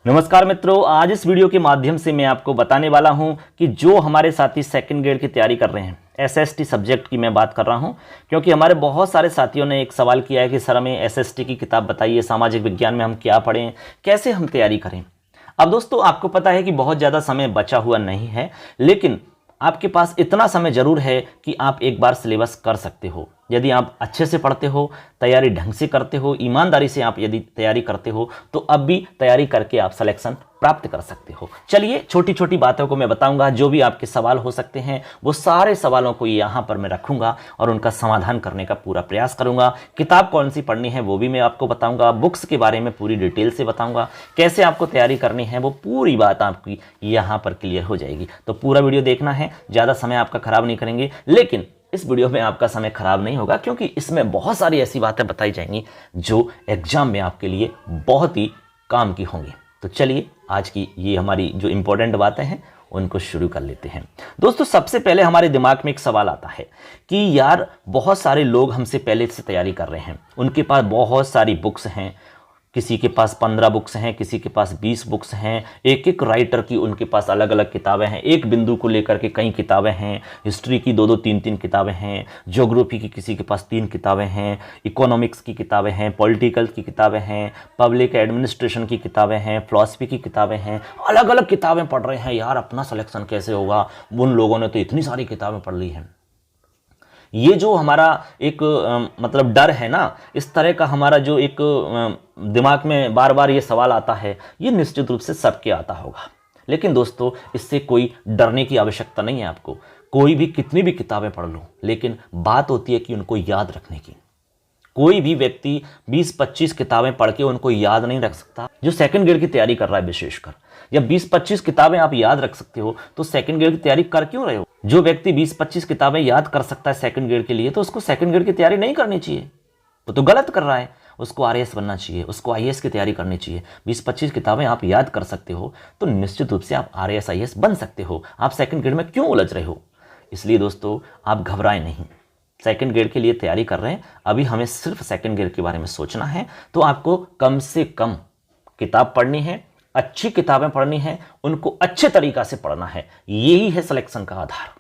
नमस्कार मित्रों, आज इस वीडियो के माध्यम से मैं आपको बताने वाला हूं कि जो हमारे साथी सेकंड ग्रेड की तैयारी कर रहे हैं, एसएसटी सब्जेक्ट की मैं बात कर रहा हूं, क्योंकि हमारे बहुत सारे साथियों ने एक सवाल किया है कि सर हमें एसएसटी की किताब बताइए, सामाजिक विज्ञान में हम क्या पढ़ें, कैसे हम तैयारी करें। अब दोस्तों, आपको पता है कि बहुत ज़्यादा समय बचा हुआ नहीं है, लेकिन आपके पास इतना समय जरूर है कि आप एक बार सिलेबस कर सकते हो। यदि आप अच्छे से पढ़ते हो, तैयारी ढंग से करते हो, ईमानदारी से आप यदि तैयारी करते हो, तो अब भी तैयारी करके आप सिलेक्शन प्राप्त कर सकते हो। चलिए, छोटी छोटी बातों को मैं बताऊंगा, जो भी आपके सवाल हो सकते हैं वो सारे सवालों को यहाँ पर मैं रखूंगा और उनका समाधान करने का पूरा प्रयास करूंगा। किताब कौन सी पढ़नी है वो भी मैं आपको बताऊंगा, बुक्स के बारे में पूरी डिटेल से बताऊंगा, कैसे आपको तैयारी करनी है वो पूरी बात आपकी यहाँ पर क्लियर हो जाएगी। तो पूरा वीडियो देखना है, ज़्यादा समय आपका खराब नहीं करेंगे। लेकिन इस वीडियो में आपका समय खराब नहीं होगा, क्योंकि इसमें बहुत सारी ऐसी बातें बताई जाएंगी जो एग्जाम में आपके लिए बहुत ही काम की होंगी। तो चलिए, आज की ये हमारी जो इंपॉर्टेंट बातें हैं उनको शुरू कर लेते हैं। दोस्तों, सबसे पहले हमारे दिमाग में एक सवाल आता है कि यार बहुत सारे लोग हमसे पहले से तैयारी कर रहे हैं, उनके पास बहुत सारी बुक्स हैं, किसी के पास 15 बुक्स हैं, किसी के पास 20 बुक्स हैं, एक एक राइटर की उनके पास अलग अलग किताबें हैं, एक बिंदु को लेकर के कई किताबें हैं, हिस्ट्री की 2-2 3-3 किताबें हैं, ज्योग्राफी की किसी के पास 3 किताबें हैं, इकोनॉमिक्स की किताबें हैं, पॉलिटिकल की किताबें हैं, पब्लिक एडमिनिस्ट्रेशन की किताबें हैं, फिलॉसफी की किताबें हैं, अलग अलग किताबें पढ़ रहे हैं। यार अपना सिलेक्शन कैसे होगा, उन लोगों ने तो इतनी सारी किताबें पढ़ ली हैं। ये जो हमारा एक मतलब डर है ना, इस तरह का हमारा जो एक दिमाग में बार बार ये सवाल आता है, ये निश्चित रूप से सबके आता होगा। लेकिन दोस्तों, इससे कोई डरने की आवश्यकता नहीं है आपको। कोई भी कितनी भी किताबें पढ़ लो, लेकिन बात होती है कि उनको याद रखने की। कोई भी व्यक्ति 20-25 किताबें पढ़ के उनको याद नहीं रख सकता। जो सेकंड ग्रेड की तैयारी कर रहा है विशेषकर, जब 20-25 किताबें आप याद रख सकते हो तो सेकंड ग्रेड की तैयारी कर क्यों रहे हो। जो व्यक्ति 20-25 किताबें याद कर सकता है सेकंड ग्रेड के लिए, तो उसको सेकंड ग्रेड की तैयारी नहीं करनी चाहिए, वो तो गलत कर रहा है। उसको आरएएस बनना चाहिए, उसको आईएएस की तैयारी करनी चाहिए। 20-25 किताबें आप याद कर सकते हो तो निश्चित रूप से आप आरएएस आईएएस बन सकते हो। आप सेकंड ग्रेड में क्यों उलझ रहे हो। इसलिए दोस्तों, आप घबराएं नहीं। सेकंड ग्रेड के लिए तैयारी कर रहे हैं, अभी हमें सिर्फ सेकंड ग्रेड के बारे में सोचना है। तो आपको कम से कम किताब पढ़नी है, अच्छी किताबें पढ़नी है, उनको अच्छे तरीका से पढ़ना है। यही है सिलेक्शन का आधार।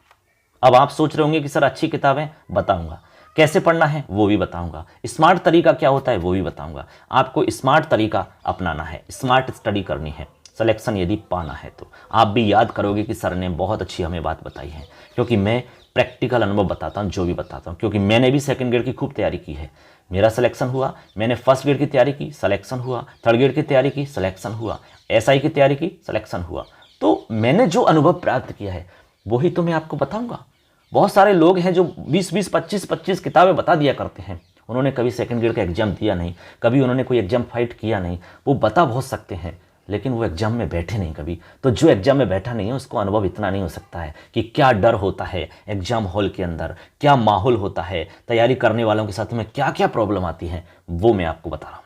अब आप सोच रहे होंगे कि सर अच्छी किताबें, बताऊंगा कैसे पढ़ना है वो भी बताऊंगा, स्मार्ट तरीका क्या होता है वो भी बताऊंगा। आपको स्मार्ट तरीका अपनाना है, स्मार्ट स्टडी करनी है। सिलेक्शन यदि पाना है तो आप भी याद करोगे कि सर ने बहुत अच्छी हमें बात बताई है, क्योंकि मैं प्रैक्टिकल अनुभव बताता हूं, जो भी बताता हूं, क्योंकि मैंने भी सेकंड ग्रेड की खूब तैयारी की है। मेरा सिलेक्शन हुआ, मैंने फर्स्ट ग्रेड की तैयारी की, सिलेक्शन हुआ, थर्ड ग्रेड की तैयारी की, सिलेक्शन हुआ, एसआई की तैयारी की, सिलेक्शन हुआ। तो मैंने जो अनुभव प्राप्त किया है वही तो मैं आपको बताऊंगा। बहुत सारे लोग हैं जो 20-20, 25-25 किताबें बता दिया करते हैं, उन्होंने कभी सेकंड ग्रेड का एग्जाम दिया नहीं, कभी उन्होंने कोई एग्जाम फाइट किया नहीं। वो बता बहुत सकते हैं, लेकिन वो एग्जाम में बैठे नहीं कभी। तो जो एग्जाम में बैठा नहीं है उसको अनुभव इतना नहीं हो सकता है कि क्या डर होता है एग्जाम हॉल के अंदर, क्या माहौल होता है, तैयारी करने वालों के साथ में क्या क्या प्रॉब्लम आती है, वो मैं आपको बता रहा हूँ।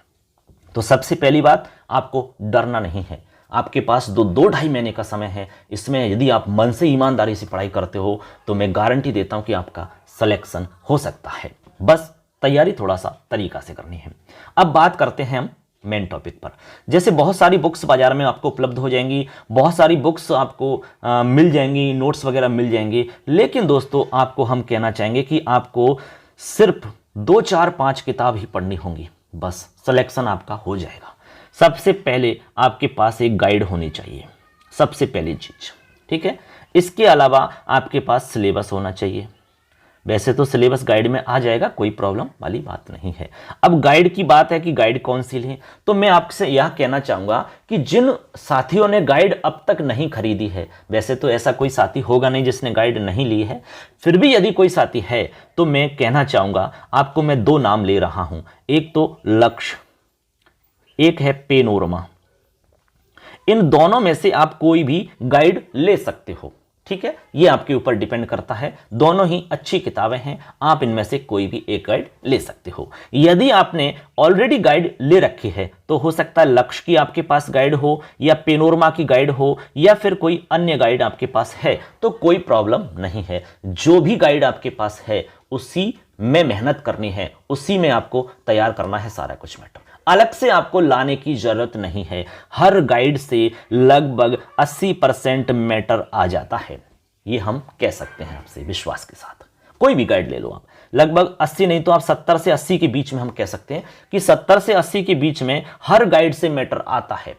तो सबसे पहली बात, आपको डरना नहीं है। आपके पास 2-2.5 महीने का समय है। इसमें यदि आप मन से ईमानदारी से पढ़ाई करते हो तो मैं गारंटी देता हूं कि आपका सिलेक्शन हो सकता है। बस तैयारी थोड़ा सा तरीका से करनी है। अब बात करते हैं हम मेन टॉपिक पर। जैसे बहुत सारी बुक्स बाजार में आपको उपलब्ध हो जाएंगी, बहुत सारी बुक्स आपको मिल जाएंगी, नोट्स वगैरह मिल जाएंगे। लेकिन दोस्तों, आपको हम कहना चाहेंगे कि आपको सिर्फ 2-4-5 किताब ही पढ़नी होंगी, बस सिलेक्शन आपका हो जाएगा। सबसे पहले आपके पास एक गाइड होनी चाहिए, सबसे पहली चीज, ठीक है। इसके अलावा आपके पास सिलेबस होना चाहिए। वैसे तो सिलेबस गाइड में आ जाएगा, कोई प्रॉब्लम वाली बात नहीं है। अब गाइड की बात है कि गाइड कौन सी लें, तो मैं आपसे यह कहना चाहूंगा कि जिन साथियों ने गाइड अब तक नहीं खरीदी है, वैसे तो ऐसा कोई साथी होगा नहीं जिसने गाइड नहीं ली है, फिर भी यदि कोई साथी है तो मैं कहना चाहूंगा आपको, मैं 2 नाम ले रहा हूं। एक तो लक्ष्य, एक है पेनोरमा। इन दोनों में से आप कोई भी गाइड ले सकते हो, ठीक है। ये आपके ऊपर डिपेंड करता है। दोनों ही अच्छी किताबें हैं, आप इनमें से कोई भी एक गाइड ले सकते हो। यदि आपने ऑलरेडी गाइड ले रखी है तो हो सकता है लक्ष्य की आपके पास गाइड हो, या पेनोरमा की गाइड हो, या फिर कोई अन्य गाइड आपके पास है, तो कोई प्रॉब्लम नहीं है। जो भी गाइड आपके पास है उसी में मेहनत करनी है, उसी में आपको तैयार करना है सारा कुछ मैटर। अलग से आपको लाने की जरूरत नहीं है। हर गाइड से लगभग 80% मैटर आ जाता है, ये हम कह सकते हैं आपसे विश्वास के साथ। कोई भी गाइड ले लो आप, लगभग 80 नहीं तो आप 70 से 80 के बीच में हम कह सकते हैं कि 70 से 80 के बीच में हर गाइड से मैटर आता है।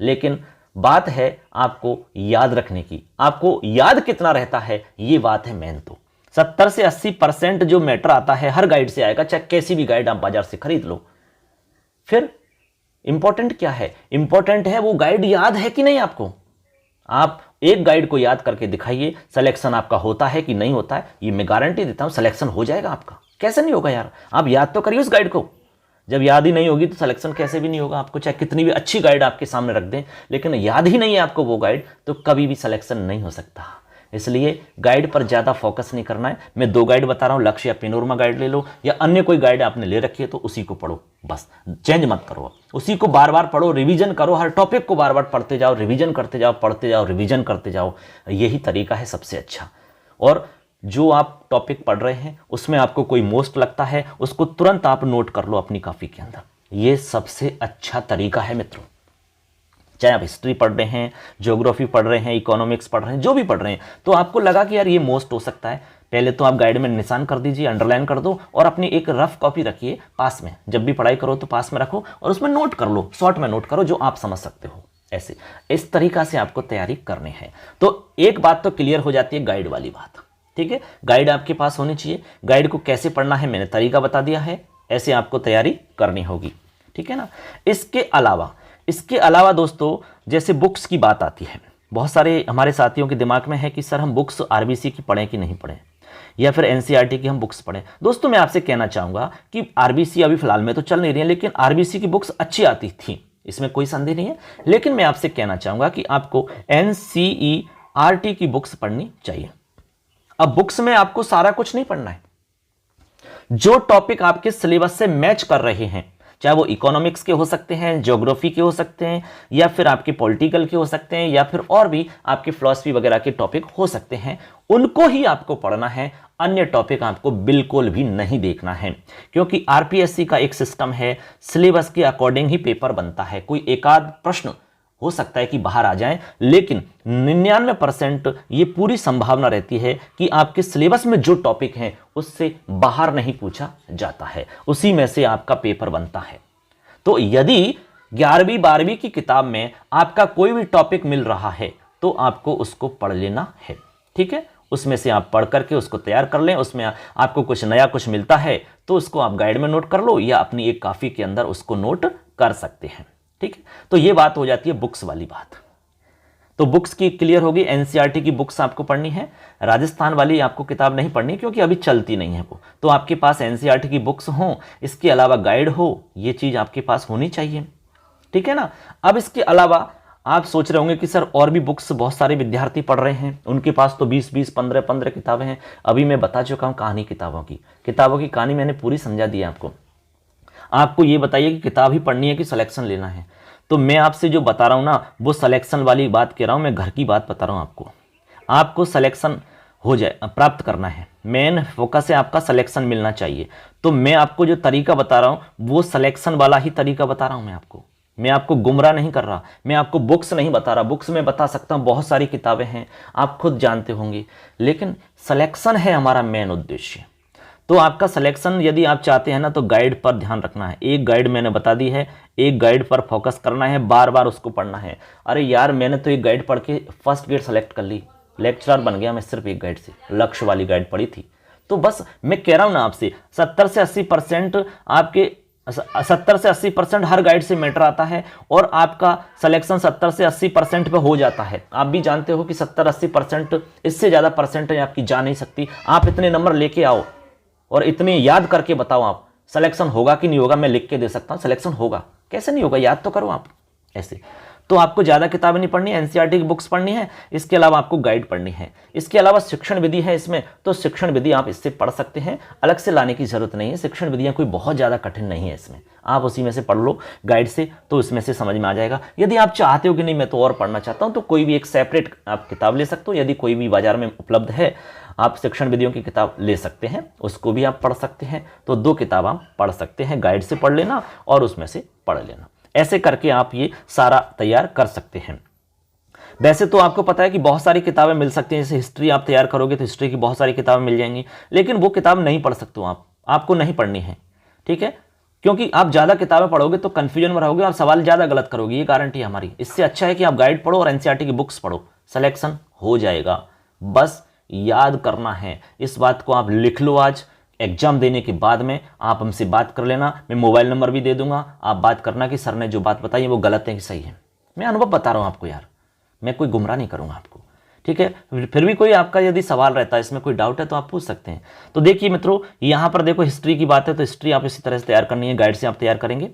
लेकिन बात है आपको याद रखने की, आपको याद कितना रहता है, ये बात है मेन। तो 70 से 80% जो मैटर आता है हर गाइड से आएगा, चाहे कैसी भी गाइड आप बाजार से खरीद लो। फिर इंपॉर्टेंट क्या है, इंपॉर्टेंट है वो गाइड याद है कि नहीं आपको। आप एक गाइड को याद करके दिखाइए, सिलेक्शन आपका होता है कि नहीं होता है, ये मैं गारंटी देता हूं सिलेक्शन हो जाएगा आपका। कैसे नहीं होगा यार, आप याद तो करिए उस गाइड को। जब याद ही नहीं होगी तो सिलेक्शन कैसे भी नहीं होगा आपको, चाहे कितनी भी अच्छी गाइड आपके सामने रख दें, लेकिन याद ही नहीं है आपको वो गाइड, तो कभी भी सिलेक्शन नहीं हो सकता। इसलिए गाइड पर ज़्यादा फोकस नहीं करना है। मैं 2 गाइड बता रहा हूँ, लक्ष्य या पेनोरमा गाइड ले लो, या अन्य कोई गाइड आपने ले रखी है तो उसी को पढ़ो, बस चेंज मत करो, उसी को बार बार पढ़ो, रिवीजन करो, हर टॉपिक को बार बार पढ़ते जाओ, रिवीजन करते जाओ, पढ़ते जाओ, रिवीजन करते जाओ। यही तरीका है सबसे अच्छा। और जो आप टॉपिक पढ़ रहे हैं उसमें आपको कोई मोस्ट लगता है, उसको तुरंत आप नोट कर लो अपनी कॉपी के अंदर। ये सबसे अच्छा तरीका है मित्रों। चाहे आप हिस्ट्री पढ़ रहे हैं, ज्योग्राफी पढ़ रहे हैं, इकोनॉमिक्स पढ़ रहे हैं, जो भी पढ़ रहे हैं, तो आपको लगा कि यार ये मोस्ट हो सकता है, पहले तो आप गाइड में निशान कर दीजिए, अंडरलाइन कर दो, और अपनी एक रफ कॉपी रखिए पास में। जब भी पढ़ाई करो तो पास में रखो और उसमें नोट कर लो, शॉर्ट में नोट करो जो आप समझ सकते हो। ऐसे इस तरीका से आपको तैयारी करनी है। तो एक बात तो क्लियर हो जाती है, गाइड वाली बात, ठीक है। गाइड आपके पास होनी चाहिए। गाइड को कैसे पढ़ना है मैंने तरीका बता दिया है, ऐसे आपको तैयारी करनी होगी, ठीक है ना। इसके अलावा दोस्तों, जैसे बुक्स की बात आती है, बहुत सारे हमारे साथियों के दिमाग में है कि सर हम बुक्स आरबीसी की पढ़ें कि नहीं पढ़ें, या फिर एनसीईआरटी की हम बुक्स पढ़ें। दोस्तों मैं आपसे कहना चाहूँगा कि आरबीसी अभी फिलहाल में तो चल नहीं रही है, लेकिन आरबीसी की बुक्स अच्छी आती थी, इसमें कोई संदेह नहीं है। लेकिन मैं आपसे कहना चाहूँगा कि आपको एनसीईआरटी की बुक्स पढ़नी चाहिए। अब बुक्स में आपको सारा कुछ नहीं पढ़ना है, जो टॉपिक आपके सिलेबस से मैच कर रहे हैं, चाहे वो इकोनॉमिक्स के हो सकते हैं, ज्योग्राफी के हो सकते हैं, या फिर आपके पॉलिटिकल के हो सकते हैं, या फिर और भी आपके फिलॉसफी वगैरह के टॉपिक हो सकते हैं, उनको ही आपको पढ़ना है। अन्य टॉपिक आपको बिल्कुल भी नहीं देखना है, क्योंकि आरपीएससी का एक सिस्टम है, सिलेबस के अकॉर्डिंग ही पेपर बनता है। कोई एकाध प्रश्न हो सकता है कि बाहर आ जाए, लेकिन 99% ये पूरी संभावना रहती है कि आपके सिलेबस में जो टॉपिक हैं उससे बाहर नहीं पूछा जाता है, उसी में से आपका पेपर बनता है। तो यदि 11वीं 12वीं की किताब में आपका कोई भी टॉपिक मिल रहा है तो आपको उसको पढ़ लेना है, ठीक है। उसमें से आप पढ़ करके उसको तैयार कर लें। उसमें आपको कुछ नया कुछ मिलता है तो उसको आप गाइड में नोट कर लो, या अपनी एक कॉपी के अंदर उसको नोट कर सकते हैं, ठीक है। तो ये बात हो जाती है बुक्स वाली बात। तो बुक्स की क्लियर होगी। एनसीईआरटी की बुक्स आपको पढ़नी है, राजस्थान वाली आपको किताब नहीं पढ़नी क्योंकि अभी चलती नहीं है वो। तो आपके पास एनसीईआरटी की बुक्स हो, इसके अलावा गाइड हो, ये चीज आपके पास होनी चाहिए, ठीक है ना। अब इसके अलावा आप सोच रहे होंगे कि सर और भी बुक्स बहुत सारे विद्यार्थी पढ़ रहे हैं, उनके पास तो 20-20, 15-15 किताबें हैं। अभी मैं बता चुका हूं कहानी किताबों की कहानी मैंने पूरी समझा दी है आपको। आपको ये बताइए कि किताब ही पढ़नी है कि सिलेक्शन लेना है। तो मैं आपसे जो बता रहा हूं ना, वो सिलेक्शन वाली बात कह रहा हूं, मैं घर की बात बता रहा हूं आपको सिलेक्शन हो जाए, प्राप्त करना है, मेन फोकस है आपका सिलेक्शन मिलना चाहिए। तो मैं आपको जो तरीका बता रहा हूं वो सिलेक्शन वाला ही तरीका बता रहा हूं। मैं आपको गुमराह नहीं कर रहा, मैं आपको बुक्स नहीं बता रहा। बुक्स में बता सकता हूं, बहुत सारी किताबें हैं, आप खुद जानते होंगे, लेकिन सिलेक्शन है हमारा मेन उद्देश्य। तो आपका सिलेक्शन यदि आप चाहते हैं ना, तो गाइड पर ध्यान रखना है। एक गाइड मैंने बता दी है, एक गाइड पर फोकस करना है, बार बार उसको पढ़ना है। अरे यार मैंने तो एक गाइड पढ़ के फर्स्ट ग्रेड सेलेक्ट कर ली, लेक्चरर बन गया मैं सिर्फ एक गाइड से, लक्ष्य वाली गाइड पढ़ी थी। तो बस मैं कह रहा हूं ना आपसे, 70 से 80% हर गाइड से मैटर आता है, और आपका सिलेक्शन 70 से 80% पे हो जाता है। आप भी जानते हो कि 70-80%, इससे ज़्यादा परसेंटेज आपकी जा नहीं सकती। आप इतने नंबर लेके आओ और इतने याद करके बताओ आप सिलेक्शन होगा कि नहीं होगा। मैं लिख के दे सकता हूँ सिलेक्शन होगा, कैसे नहीं होगा, याद तो करो आप ऐसे। तो आपको ज़्यादा किताबें नहीं पढ़नी है, एनसीईआरटी की बुक्स पढ़नी है, इसके अलावा आपको गाइड पढ़नी है। इसके अलावा शिक्षण विधि है इसमें, तो शिक्षण विधि आप इससे पढ़ सकते हैं, अलग से लाने की जरूरत नहीं है। शिक्षण विधियाँ कोई बहुत ज़्यादा कठिन नहीं है इसमें, आप उसी में से पढ़ लो गाइड से, तो इसमें से समझ में आ जाएगा। यदि आप चाहते हो कि नहीं मैं तो और पढ़ना चाहता हूँ, तो कोई भी एक सेपरेट आप किताब ले सकते हो। यदि कोई भी बाजार में उपलब्ध है, आप शिक्षण विधियों की किताब ले सकते हैं, उसको भी आप पढ़ सकते हैं। तो 2 किताब आप पढ़ सकते हैं, गाइड से पढ़ लेना और उसमें से पढ़ लेना। ऐसे करके आप ये सारा तैयार कर सकते हैं। वैसे तो आपको पता है कि बहुत सारी किताबें मिल सकती हैं, जैसे हिस्ट्री आप तैयार करोगे तो हिस्ट्री की बहुत सारी किताबें मिल जाएंगी, लेकिन वो किताब नहीं पढ़ सकते हो आपको नहीं पढ़नी है, ठीक है, क्योंकि आप ज़्यादा किताबें पढ़ोगे तो कन्फ्यूजन में रहोगे, आप सवाल ज़्यादा गलत करोगे, ये गारंटी है हमारी। इससे अच्छा है कि आप गाइड पढ़ो और एनसीईआरटी की बुक्स पढ़ो, सिलेक्शन हो जाएगा। बस याद करना है, इस बात को आप लिख लो। आज एग्जाम देने के बाद में आप हमसे बात कर लेना, मैं मोबाइल नंबर भी दे दूंगा, आप बात करना कि सर ने जो बात बताई है वो गलत है कि सही है। मैं अनुभव बता रहा हूँ आपको यार, मैं कोई गुमराह नहीं करूँगा आपको, ठीक है। फिर भी कोई आपका यदि सवाल रहता है, इसमें कोई डाउट है तो आप पूछ सकते हैं। तो देखिए मित्रों, यहाँ पर देखो हिस्ट्री की बात है, तो हिस्ट्री आप इसी तरह से तैयार करनी है, गाइड से आप तैयार करेंगे,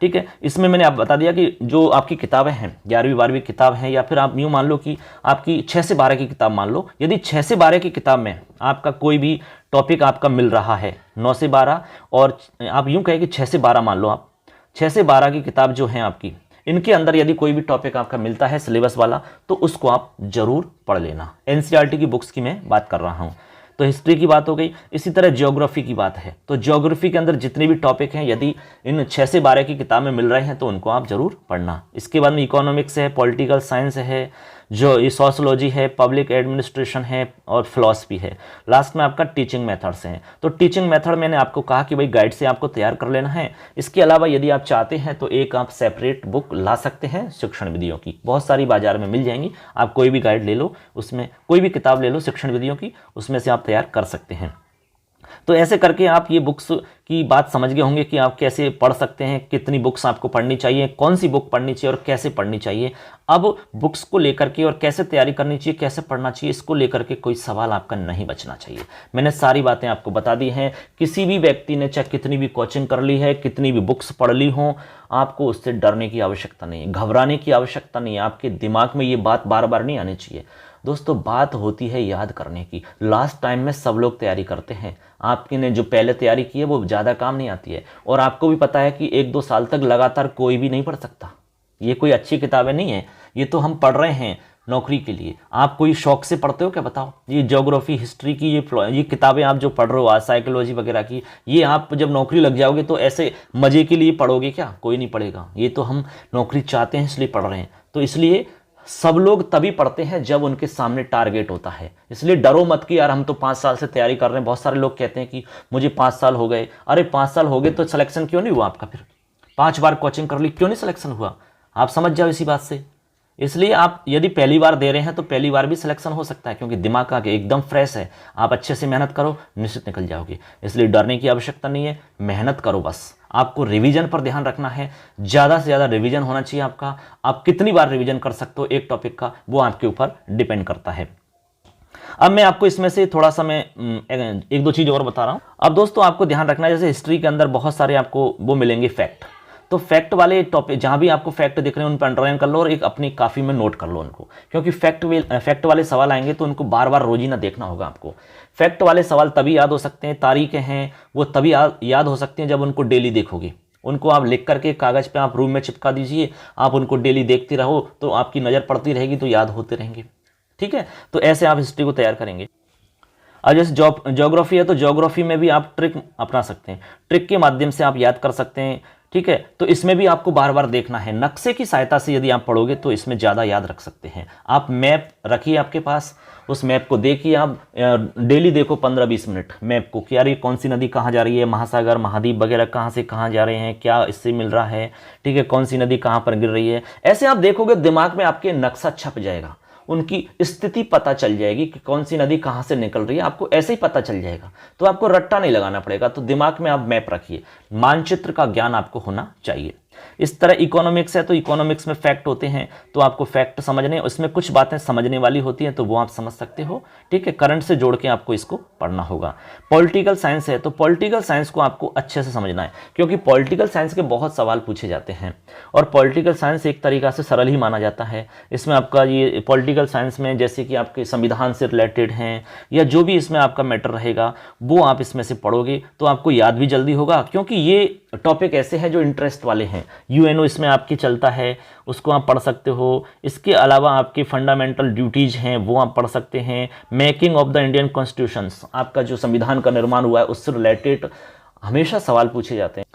ठीक है। इसमें मैंने आप बता दिया कि जो आपकी किताबें हैं 11वीं 12वीं किताब हैं, या फिर आप यूँ मान लो कि आपकी 6 से 12 की किताब मान लो। यदि 6 से 12 की किताब में आपका कोई भी टॉपिक आपका मिल रहा है 9 से 12, और आप यूँ कहें कि 6 से 12 मान लो, आप 6 से 12 की किताब जो है आपकी, इनके अंदर यदि कोई भी टॉपिक आपका मिलता है सिलेबस वाला, तो उसको आप जरूर पढ़ लेना। एनसीईआरटी की बुक्स की मैं बात कर रहा हूँ। तो हिस्ट्री की बात हो गई, इसी तरह ज्योग्राफी की बात है, तो ज्योग्राफी के अंदर जितने भी टॉपिक हैं यदि इन 6 से 12 की किताब में मिल रहे हैं तो उनको आप जरूर पढ़ना। इसके बाद में इकोनॉमिक्स है, पॉलिटिकल साइंस है, जो ये सोशोलॉजी है, पब्लिक एडमिनिस्ट्रेशन है और फिलॉसफी है। लास्ट में आपका टीचिंग मेथड्स हैं। तो टीचिंग मेथड मैंने आपको कहा कि भाई गाइड से आपको तैयार कर लेना है। इसके अलावा यदि आप चाहते हैं तो एक आप सेपरेट बुक ला सकते हैं शिक्षण विधियों की, बहुत सारी बाजार में मिल जाएंगी, आप कोई भी गाइड ले लो, उसमें कोई भी किताब ले लो शिक्षण विधियों की, उसमें से आप तैयार कर सकते हैं। तो ऐसे करके आप ये बुक्स की बात समझ गए होंगे कि आप कैसे पढ़ सकते हैं, कितनी बुक्स आपको पढ़नी चाहिए, कौन सी बुक पढ़नी चाहिए और कैसे पढ़नी चाहिए। अब बुक्स को लेकर के और कैसे तैयारी करनी चाहिए, कैसे पढ़ना चाहिए, इसको लेकर के कोई सवाल आपका नहीं बचना चाहिए। मैंने सारी बातें आपको बता दी हैं। किसी भी व्यक्ति ने चाहे कितनी भी कोचिंग कर ली है, कितनी भी बुक्स पढ़ ली हो, आपको उससे डरने की आवश्यकता नहीं है, घबराने की आवश्यकता नहीं है। आपके दिमाग में ये बात बार बार नहीं आनी चाहिए। दोस्तों, बात होती है याद करने की। लास्ट टाइम में सब लोग तैयारी करते हैं, आपकी ने जो पहले तैयारी की है वो ज़्यादा काम नहीं आती है। और आपको भी पता है कि 1-2 साल तक लगातार कोई भी नहीं पढ़ सकता। ये कोई अच्छी किताबें नहीं है, ये तो हम पढ़ रहे हैं नौकरी के लिए। आप कोई शौक से पढ़ते हो क्या, बताओ? ये ज्योग्राफी, हिस्ट्री की ये किताबें आप जो पढ़ रहे हो आज, साइकोलॉजी वगैरह की, ये आप जब नौकरी लग जाओगे तो ऐसे मज़े के लिए पढ़ोगे क्या? कोई नहीं पढ़ेगा। ये तो हम नौकरी चाहते हैं इसलिए पढ़ रहे हैं। तो इसलिए सब लोग तभी पढ़ते हैं जब उनके सामने टारगेट होता है। इसलिए डरो मत कि यार हम तो 5 साल से तैयारी कर रहे हैं। बहुत सारे लोग कहते हैं कि मुझे 5 साल हो गए। अरे 5 साल हो गए तो सिलेक्शन क्यों नहीं हुआ आपका? फिर 5 बार कोचिंग कर ली, क्यों नहीं सिलेक्शन हुआ? आप समझ जाओ इसी बात से। इसलिए आप यदि पहली बार दे रहे हैं तो पहली बार भी सिलेक्शन हो सकता है, क्योंकि दिमाग आगे एकदम फ्रेश है। आप अच्छे से मेहनत करो, निश्चित निकल जाओगे। इसलिए डरने की आवश्यकता नहीं है, मेहनत करो बस। आपको रिवीजन पर ध्यान रखना है, ज़्यादा से ज़्यादा रिवीजन होना चाहिए आपका। आप कितनी बार रिवीजन कर सकते हो एक टॉपिक का, वो आपके ऊपर डिपेंड करता है। अब मैं आपको इसमें से थोड़ा सा मैं 1-2 चीज़ और बता रहा हूँ। अब दोस्तों आपको ध्यान रखना है, जैसे हिस्ट्री के अंदर बहुत सारे आपको वो मिलेंगे फैक्ट। तो फैक्ट वाले टॉपिक जहाँ भी आपको फैक्ट दिख रहे हैं उन पर अंडरलाइन कर लो और एक अपनी काफ़ी में नोट कर लो उनको, क्योंकि फैक्ट वाले सवाल आएंगे तो उनको बार बार रोजीना देखना होगा आपको। फैक्ट वाले सवाल तभी याद हो सकते हैं, तारीखें हैं वो तभी याद हो सकती हैं जब उनको डेली देखोगे। उनको आप लिख करके कागज़ पे आप रूम में चिपका दीजिए, आप उनको डेली देखते रहो तो आपकी नज़र पड़ती रहेगी तो याद होते रहेंगे। ठीक है, तो ऐसे आप हिस्ट्री को तैयार करेंगे। अब जैसे ज्योग्राफी है तो ज्योग्राफी में भी आप ट्रिक अपना सकते हैं, ट्रिक के माध्यम से आप याद कर सकते हैं। ठीक है, तो इसमें भी आपको बार बार देखना है। नक्शे की सहायता से यदि आप पढ़ोगे तो इसमें ज़्यादा याद रख सकते हैं। आप मैप रखिए आपके पास, उस मैप को देखिए, आप डेली देखो 15-20 मिनट मैप को कि यार ये कौन सी नदी कहाँ जा रही है, महासागर महाद्वीप वगैरह कहाँ से कहाँ जा रहे हैं, क्या इससे मिल रहा है। ठीक है, कौन सी नदी कहाँ पर गिर रही है। ऐसे आप देखोगे दिमाग में आपके नक्शा छप जाएगा, उनकी स्थिति पता चल जाएगी कि कौन सी नदी कहाँ से निकल रही है, आपको ऐसे ही पता चल जाएगा। तो आपको रट्टा नहीं लगाना पड़ेगा। तो दिमाग में आप मैप रखिए, मानचित्र का ज्ञान आपको होना चाहिए। इस तरह इकोनॉमिक्स है तो इकोनॉमिक्स में फैक्ट होते हैं, तो आपको फैक्ट समझने, उसमें कुछ बातें समझने वाली होती हैं तो वो आप समझ सकते हो, ठीक है। करंट से जोड़ के आपको इसको पढ़ना होगा। पॉलिटिकल साइंस है तो पॉलिटिकल साइंस को आपको अच्छे से समझना है, क्योंकि पॉलिटिकल साइंस के बहुत सवाल पूछे जाते हैं और पॉलिटिकल साइंस एक तरीका से सरल ही माना जाता है। इसमें आपका ये पॉलिटिकल साइंस में जैसे कि आपके संविधान से रिलेटेड हैं या जो भी इसमें आपका मैटर रहेगा वो आप इसमें से पढ़ोगे तो आपको याद भी जल्दी होगा, क्योंकि ये टॉपिक ऐसे हैं जो इंटरेस्ट वाले हैं। यूएनओ इसमें आपकी चलता है, उसको आप पढ़ सकते हो। इसके अलावा आपके फंडामेंटल ड्यूटीज हैं वो आप पढ़ सकते हैं। Making of the Indian constitutions, आपका जो संविधान का निर्माण हुआ है उससे रिलेटेड हमेशा सवाल पूछे जाते हैं।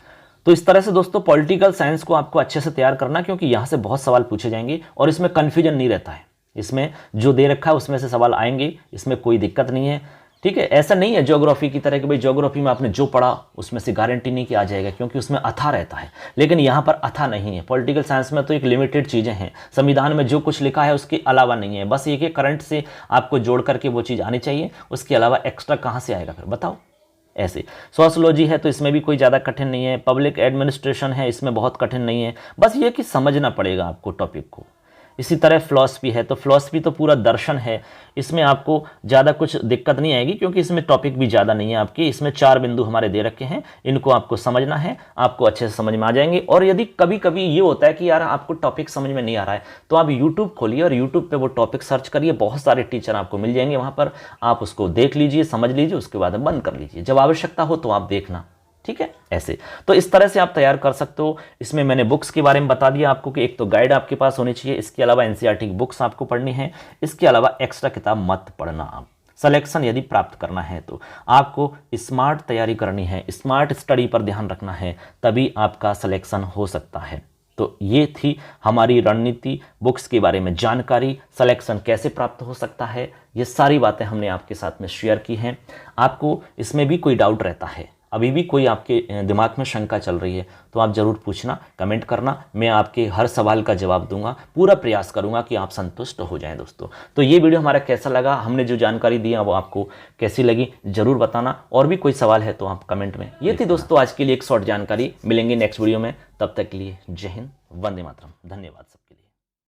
तो इस तरह से दोस्तों पॉलिटिकल साइंस को आपको अच्छे से तैयार करना, क्योंकि यहाँ से बहुत सवाल पूछे जाएंगे और इसमें कन्फ्यूजन नहीं रहता है। इसमें जो दे रखा है उसमें से सवाल आएंगे, इसमें कोई दिक्कत नहीं है, ठीक है। ऐसा नहीं है ज्योग्राफी की तरह कि भाई ज्योग्राफी में आपने जो पढ़ा उसमें से गारंटी नहीं कि आ जाएगा, क्योंकि उसमें अथा रहता है, लेकिन यहाँ पर अथा नहीं है। पॉलिटिकल साइंस में तो एक लिमिटेड चीज़ें हैं, संविधान में जो कुछ लिखा है उसके अलावा नहीं है, बस ये कि करंट से आपको जोड़ करके वो चीज़ आनी चाहिए, उसके अलावा एक्स्ट्रा कहाँ से आएगा फिर बताओ। ऐसे सोशियोलॉजी है तो इसमें भी कोई ज़्यादा कठिन नहीं है। पब्लिक एडमिनिस्ट्रेशन है, इसमें बहुत कठिन नहीं है, बस ये कि समझना पड़ेगा आपको टॉपिक को। इसी तरह फिलॉसफी है तो फिलॉसफी तो पूरा दर्शन है, इसमें आपको ज़्यादा कुछ दिक्कत नहीं आएगी, क्योंकि इसमें टॉपिक भी ज़्यादा नहीं है आपकी। इसमें 4 बिंदु हमारे दे रखे हैं, इनको आपको समझना है, आपको अच्छे से समझ में आ जाएंगे। और यदि कभी कभी ये होता है कि यार आपको टॉपिक समझ में नहीं आ रहा है तो आप यूट्यूब खोलिए और यूट्यूब पे वो टॉपिक सर्च करिए, बहुत सारे टीचर आपको मिल जाएंगे वहाँ पर, आप उसको देख लीजिए, समझ लीजिए, उसके बाद बंद कर लीजिए, जब आवश्यकता हो तो आप देखना, ठीक है। ऐसे तो इस तरह से आप तैयार कर सकते हो। इसमें मैंने बुक्स के बारे में बता दिया आपको कि एक तो गाइड आपके पास होनी चाहिए, इसके अलावा एनसीईआरटी की बुक्स आपको पढ़नी है, इसके अलावा एक्स्ट्रा किताब मत पढ़ना। आप सिलेक्शन यदि प्राप्त करना है तो आपको स्मार्ट तैयारी करनी है, स्मार्ट स्टडी पर ध्यान रखना है, तभी आपका सिलेक्शन हो सकता है। तो ये थी हमारी रणनीति, बुक्स के बारे में जानकारी, सिलेक्शन कैसे प्राप्त हो सकता है, ये सारी बातें हमने आपके साथ में शेयर की हैं। आपको इसमें भी कोई डाउट रहता है, अभी भी कोई आपके दिमाग में शंका चल रही है तो आप ज़रूर पूछना, कमेंट करना, मैं आपके हर सवाल का जवाब दूंगा, पूरा प्रयास करूंगा कि आप संतुष्ट हो जाएं दोस्तों। तो ये वीडियो हमारा कैसा लगा, हमने जो जानकारी दी है वो आपको कैसी लगी ज़रूर बताना, और भी कोई सवाल है तो आप कमेंट में। ये थी दोस्तों आज के लिए एक शॉर्ट जानकारी, मिलेंगे नेक्स्ट वीडियो में, तब तक के लिए जय हिंद, वंदे मातरम, धन्यवाद सब।